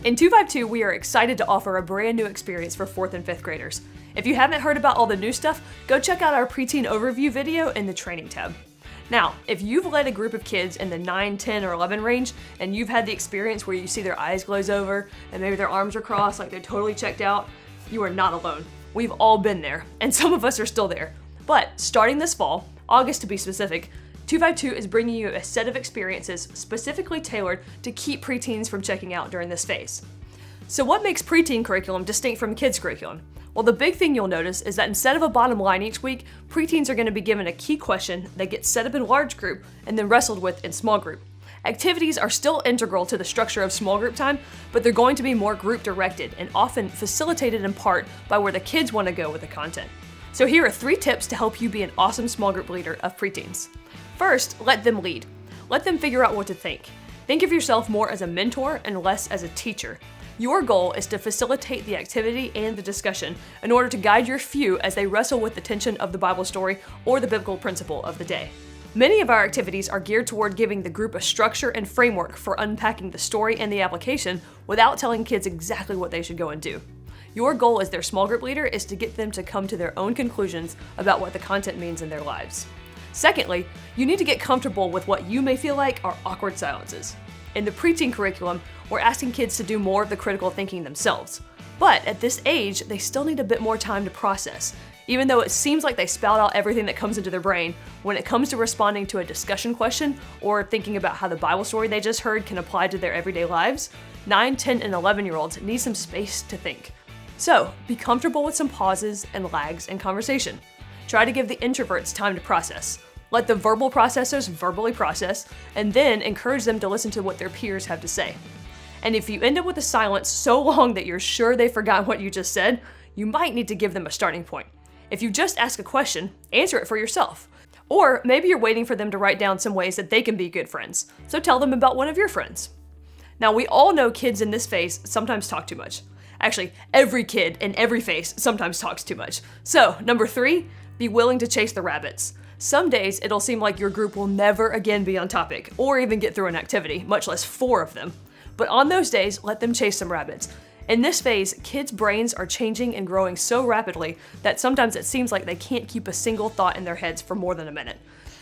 In 252, we are excited to offer a brand new experience for 4th and 5th graders. If you haven't heard about all the new stuff, go check out our Preteen overview video in the training tab. Now, if you've led a group of kids in the 9, 10, or 11 range, and you've had the experience where you see their eyes glaze over, and maybe their arms are crossed like they're totally checked out, you are not alone. We've all been there, and some of us are still there. But starting this fall, August to be specific, 252 is bringing you a set of experiences specifically tailored to keep preteens from checking out during this phase. So what makes preteen curriculum distinct from kids curriculum? Well, the big thing you'll notice is that instead of a bottom line each week, preteens are going to be given a key question that gets set up in large group and then wrestled with in small group. Activities are still integral to the structure of small group time, but they're going to be more group directed and often facilitated in part by where the kids want to go with the content. So here are 3 tips to help you be an awesome small group leader of preteens. First, let them lead. Let them figure out what to think. Think of yourself more as a mentor and less as a teacher. Your goal is to facilitate the activity and the discussion in order to guide your few as they wrestle with the tension of the Bible story or the biblical principle of the day. Many of our activities are geared toward giving the group a structure and framework for unpacking the story and the application without telling kids exactly what they should go and do. Your goal as their small group leader is to get them to come to their own conclusions about what the content means in their lives. Secondly, you need to get comfortable with what you may feel like are awkward silences. In the preteen curriculum, we're asking kids to do more of the critical thinking themselves. But at this age, they still need a bit more time to process. Even though it seems like they spout out everything that comes into their brain, when it comes to responding to a discussion question or thinking about how the Bible story they just heard can apply to their everyday lives, 9, 10, and 11-year-olds need some space to think. So, be comfortable with some pauses and lags in conversation. Try to give the introverts time to process. Let the verbal processors verbally process, and then encourage them to listen to what their peers have to say. And if you end up with a silence so long that you're sure they forgot what you just said, you might need to give them a starting point. If you just ask a question, answer it for yourself. Or maybe you're waiting for them to write down some ways that they can be good friends, so tell them about one of your friends. Now, we all know kids in this phase sometimes talk too much. Actually, every kid in every phase sometimes talks too much. So, number 3, be willing to chase the rabbits. Some days it'll seem like your group will never again be on topic, or even get through an activity, much less 4 of them. But on those days, let them chase some rabbits. In this phase, kids' brains are changing and growing so rapidly that sometimes it seems like they can't keep a single thought in their heads for more than a minute.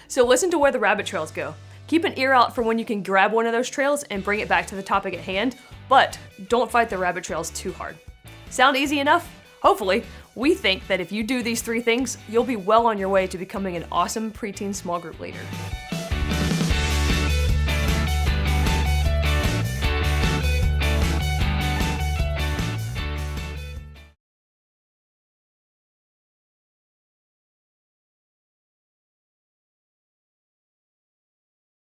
So listen to where the rabbit trails go. Keep an ear out for when you can grab one of those trails and bring it back to the topic at hand, but don't fight the rabbit trails too hard. Sound easy enough? Hopefully. We think that if you do these 3 things, you'll be well on your way to becoming an awesome preteen small group leader.